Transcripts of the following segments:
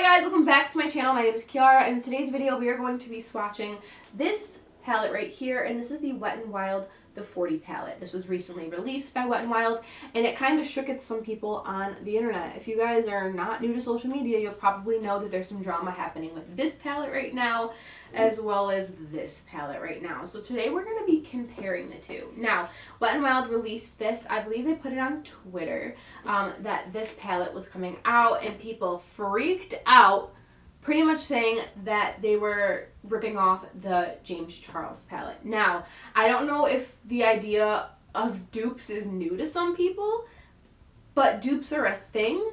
Hi guys, welcome back to my channel. My name is Kiara, and in today's video we are going to be swatching this palette right here, and this is the Wet n Wild the 40 palette. This was recently released by Wet n Wild, and it kind of shook at some people on the internet. If you guys are not new to social media, you'll probably know that there's some drama happening with this palette right now, as well as this palette right now. So today we're going to be comparing the two. Now, Wet n Wild released this, I believe they put it on Twitter, that this palette was coming out, and people freaked out, pretty much saying that they were ripping off the James Charles palette. Now, I don't know if the idea of dupes is new to some people, but dupes are a thing,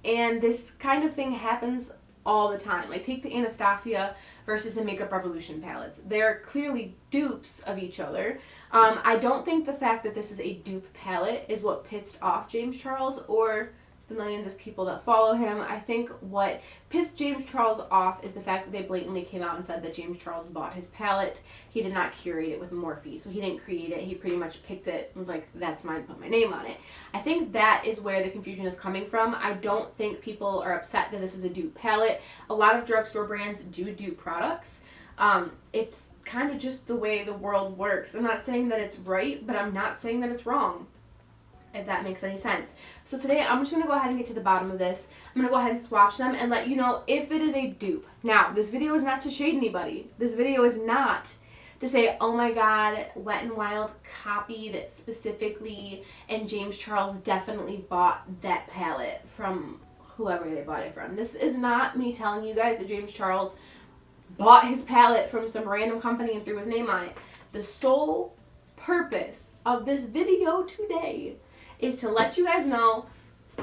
and this kind of thing happens all the time. Like, take the Anastasia versus the Makeup Revolution palettes. They're clearly dupes of each other. I don't think the fact that this is a dupe palette is what pissed off James Charles or the millions of people that follow him. I think what pissed James Charles off is the fact that they blatantly came out and said that James Charles bought his palette. He did not curate it with Morphe, so he didn't create it. He pretty much picked it and was like, that's mine, put my name on it. I think that is where the confusion is coming from. I don't think people are upset that this is a dupe palette. A lot of drugstore brands do dupe products. It's kind of just the way the world works. I'm not saying that it's right, but I'm not saying that it's wrong, if that makes any sense. So today I'm just going to go ahead and get to the bottom of this. I'm going to go ahead and swatch them and let you know if it is a dupe. Now, this video is not to shade anybody. This video is not to say, oh my god, Wet n Wild copied specifically and James Charles definitely bought that palette from whoever they bought it from. This is not me telling you guys that James Charles bought his palette from some random company and threw his name on it. The sole purpose of this video today is to let you guys know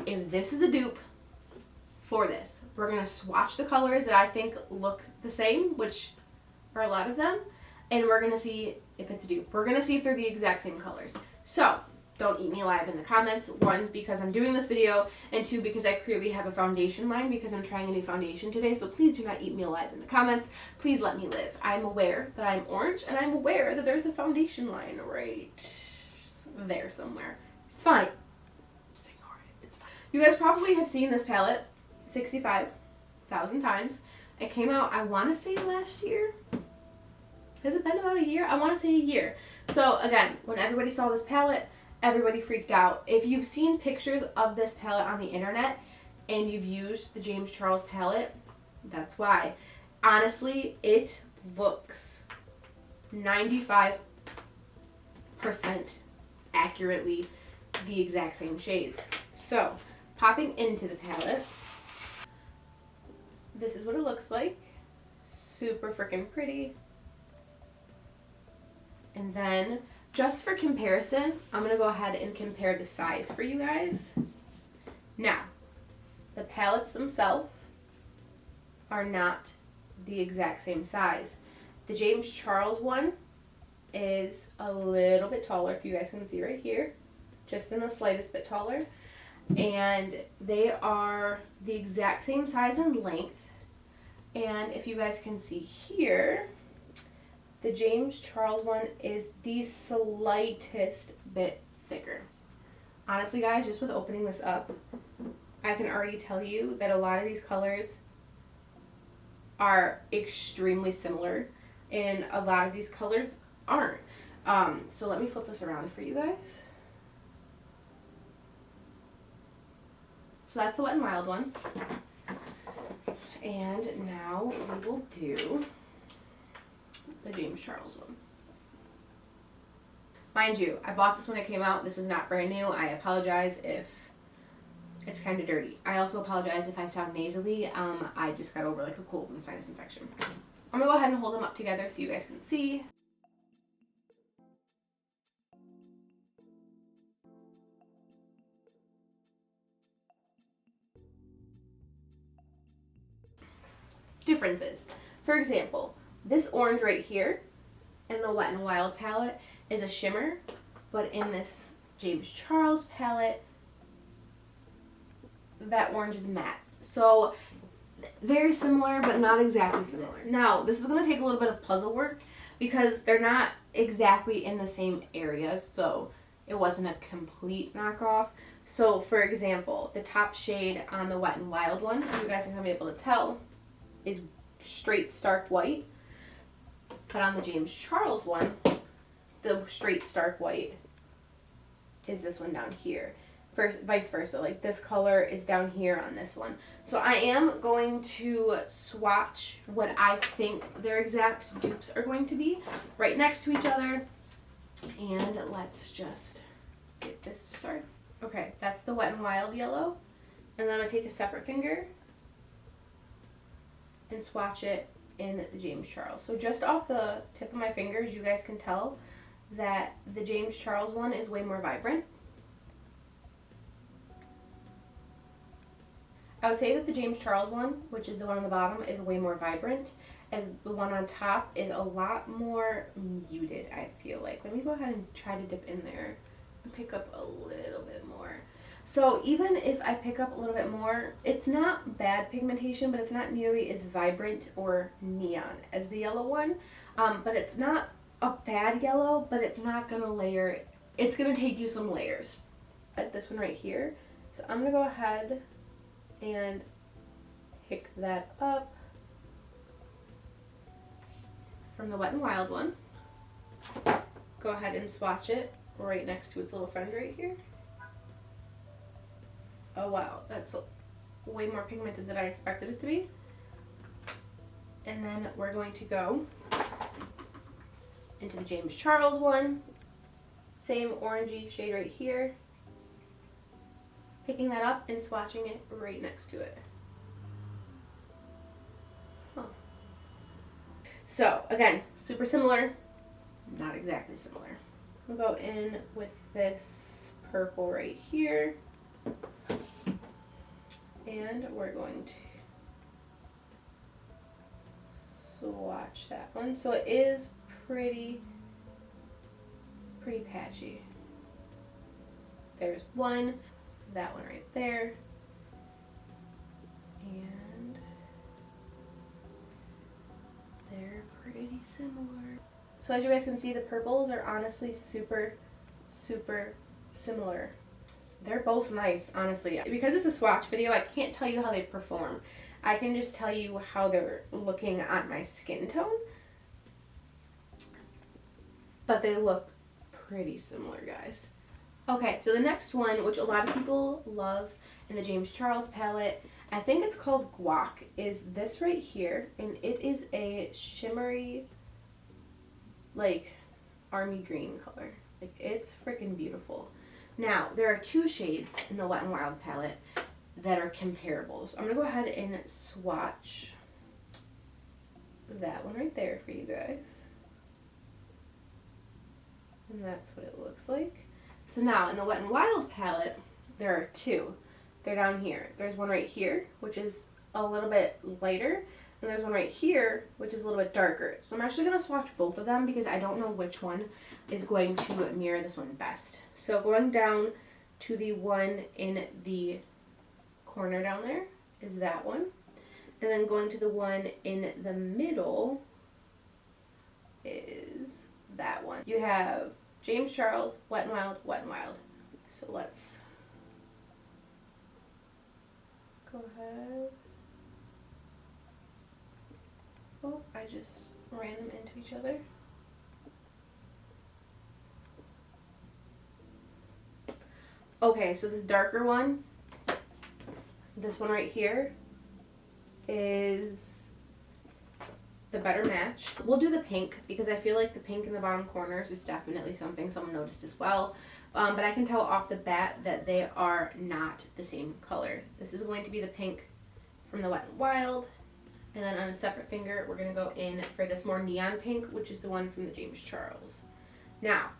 if this is a dupe for this. We're going to swatch the colors that I think look the same, which are a lot of them, and we're going to see if it's a dupe. We're going to see if they're the exact same colors. So, don't eat me alive in the comments. One, because I'm doing this video, and two, because I clearly have a foundation line because I'm trying a new foundation today, so please do not eat me alive in the comments. Please let me live. I'm aware that I'm orange, and I'm aware that there's a foundation line right there somewhere. It's fine. Just ignore it. It's fine. You guys probably have seen this palette 65,000 times. It came out, I want to say last year. Has it been about a year? I want to say a year. So again, when everybody saw this palette, everybody freaked out. If you've seen pictures of this palette on the internet and you've used the James Charles palette, that's why. Honestly, it looks 95% accurately the exact same shades. So, popping into the palette, this is what it looks like. Super freaking pretty. And then, just for comparison, I'm going to go ahead and compare the size for you guys. Now, the palettes themselves are not the exact same size. The James Charles one is a little bit taller, if you guys can see right here, just in the slightest bit taller, and they are the exact same size and length. And if you guys can see here, the James Charles one is the slightest bit thicker. Honestly guys, just with opening this up, I can already tell you that a lot of these colors are extremely similar, and a lot of these colors aren't. So let me flip this around for you guys. So that's the Wet n Wild one. And now we will do the James Charles one. Mind you, I bought this when it came out. This is not brand new. I apologize if it's kind of dirty. I also apologize if I sound nasally. I just got over like a cold and sinus infection. I'm going to go ahead and hold them up together so you guys can see. Differences. For example, this orange right here in the Wet n Wild palette is a shimmer, but in this James Charles palette, that orange is matte. So very similar, but not exactly similar. Now, this is going to take a little bit of puzzle work because they're not exactly in the same area. So it wasn't a complete knockoff. So for example, the top shade on the Wet n Wild one, as you guys are going to be able to tell, is straight stark white. But on the James Charles one, the straight stark white is this one down here. Vice versa, like this color is down here on this one. So I am going to swatch what I think their exact dupes are going to be right next to each other. And let's just get this started. Okay, that's the Wet n Wild yellow. And then I'm going to take a separate finger and swatch it in the James Charles. So just off the tip of my fingers, you guys can tell that the James Charles one is way more vibrant. I would say that the James Charles one, which is the one on the bottom, is way more vibrant, as the one on top is a lot more muted, I feel like. Let me go ahead and try to dip in there and pick up a little bit more. So even if I pick up a little bit more, it's not bad pigmentation, but it's not nearly as vibrant or neon as the yellow one. But it's not a bad yellow, but it's not going to layer. It's going to take you some layers. This one right here. So I'm going to go ahead and pick that up from the Wet n Wild one. Go ahead and swatch it right next to its little friend right here. Oh wow, that's way more pigmented than I expected it to be. And then we're going to go into the James Charles one. Same orangey shade right here. Picking that up and swatching it right next to it. Huh. So again, super similar, not exactly similar. We'll go in with this purple right here. And we're going to swatch that one. So it is pretty patchy. There's one, that one right there, and they're pretty similar. So as you guys can see, the purples are honestly super similar. They're both nice, honestly. Because it's a swatch video, I can't tell you how they perform. I can just tell you how they're looking on my skin tone. But they look pretty similar, guys. Okay, so the next one, which a lot of people love in the James Charles palette, I think it's called Guac, is this right here. And it is a shimmery, like, army green color. Like, it's freaking beautiful. Now, there are two shades in the Wet n Wild palette that are comparable. So I'm going to go ahead and swatch that one right there for you guys. And that's what it looks like. So now, in the Wet n Wild palette, there are two. They're down here. There's one right here, which is a little bit lighter. And there's one right here, which is a little bit darker. So I'm actually going to swatch both of them because I don't know which one is going to mirror this one best. So going down to the one in the corner down there is that one. And then going to the one in the middle is that one. You have James Charles, Wet n Wild, Wet n Wild. So let's go ahead. Oh, I just ran them into each other. Okay, so this darker one, this one right here, is the better match. We'll do the pink because I feel like the pink in the bottom corners is definitely something someone noticed as well. But I can tell off the bat that they are not the same color. This is going to be the pink from the Wet n Wild. And then on a separate finger, we're going to go in for this more neon pink, which is the one from the James Charles. Now,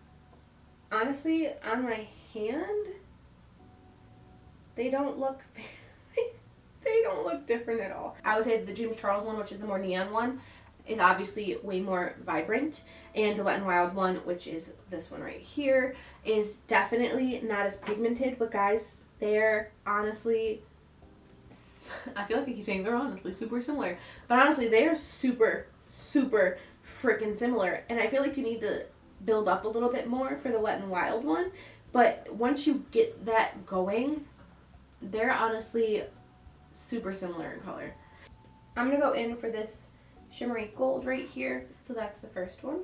honestly, on my hand, they don't look they don't look different at all. I would say the James Charles one, which is the more neon one, is obviously way more vibrant. And the Wet n Wild one, which is this one right here, is definitely not as pigmented. But guys, they're honestly, I feel like I keep saying they're honestly super similar. But honestly, they are super freaking similar. And I feel like you need to build up a little bit more for the Wet n Wild one But once you get that going, they're honestly super similar in color. I'm going to go in for this shimmery gold right here. So that's the first one.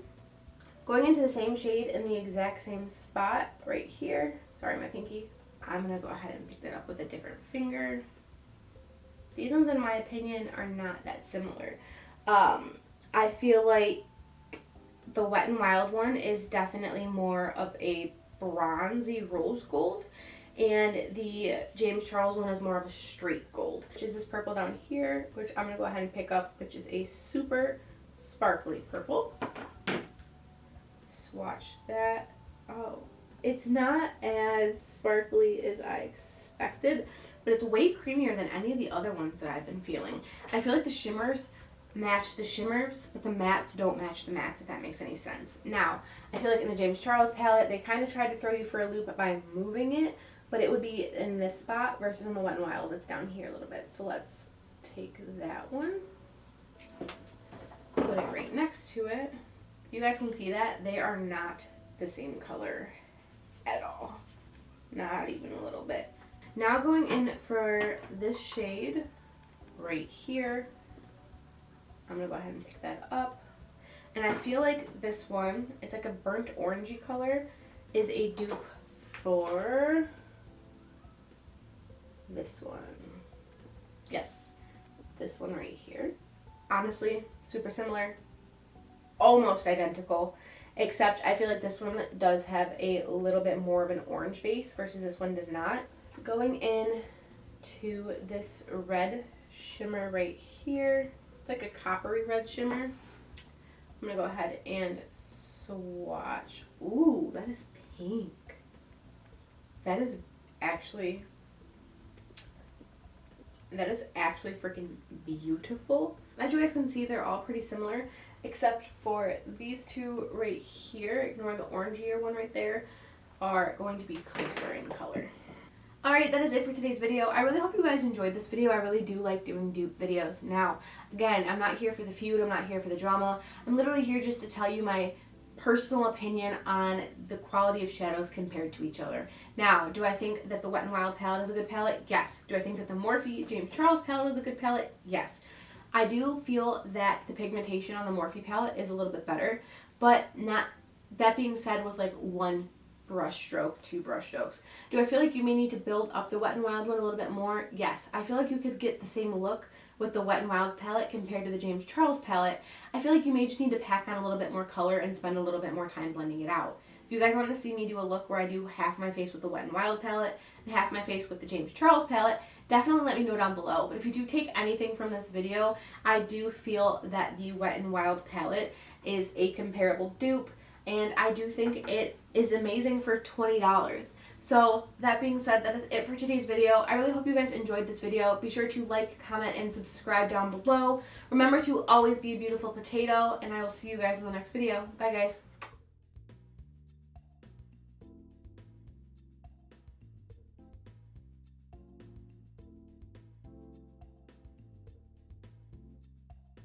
Going into the same shade in the exact same spot right here. Sorry, my pinky. I'm going to go ahead and pick that up with a different finger. These ones, in my opinion, are not that similar. I feel like the Wet n Wild one is definitely more of a bronzy rose gold, and the James Charles one is more of a straight gold, which is this purple down here, which I'm going to go ahead and pick up, which is a super sparkly purple. Swatch that. Oh, it's not as sparkly as I expected, but it's way creamier than any of the other ones that I've been feeling. I feel like the shimmers match the shimmers, but the mattes don't match the mattes, if that makes any sense. Now, I feel like in the James Charles palette, they kind of tried to throw you for a loop by moving it, but it would be in this spot versus in the Wet n Wild, it's down here a little bit. So let's take that one, put it right next to it. You guys can see that they are not the same color at all. Not even a little bit. Now going in for this shade right here. I'm going to go ahead and pick that up. And I feel like this one, it's like a burnt orangey color, is a dupe for this one. Yes, this one right here. Honestly, super similar. Almost identical, except I feel like this one does have a little bit more of an orange base versus this one does not. Going in to this red shimmer right here. It's like a coppery red shimmer. I'm going to go ahead and swatch. Ooh, that is pink. That is actually freaking beautiful. As you guys can see, they're all pretty similar, except for these two right here, ignore the orangier one right there, are going to be closer in color. Alright, that is it for today's video. I really hope you guys enjoyed this video. I really do like doing dupe videos. Now, again, I'm not here for the feud, I'm not here for the drama. I'm literally here just to tell you my personal opinion on the quality of shadows compared to each other. Now, do I think that the Wet n Wild palette is a good palette? Yes. Do I think that the Morphe James Charles palette is a good palette? Yes. I do feel that the pigmentation on the Morphe palette is a little bit better, but not, that being said, with like one brush stroke, two brush strokes. Do I feel like you may need to build up the Wet n Wild one a little bit more? Yes. I feel like you could get the same look with the Wet n Wild palette compared to the James Charles palette. I feel like you may just need to pack on a little bit more color and spend a little bit more time blending it out. If you guys want to see me do a look where I do half my face with the Wet n Wild palette and half my face with the James Charles palette, definitely let me know down below. But if you do take anything from this video, I do feel that the Wet n Wild palette is a comparable dupe, and I do think it is amazing for $20. So that being said, that is it for today's video. I really hope you guys enjoyed this video. Be sure to like, comment, and subscribe down below. Remember to always be a beautiful potato, and I will see you guys in the next video. Bye guys.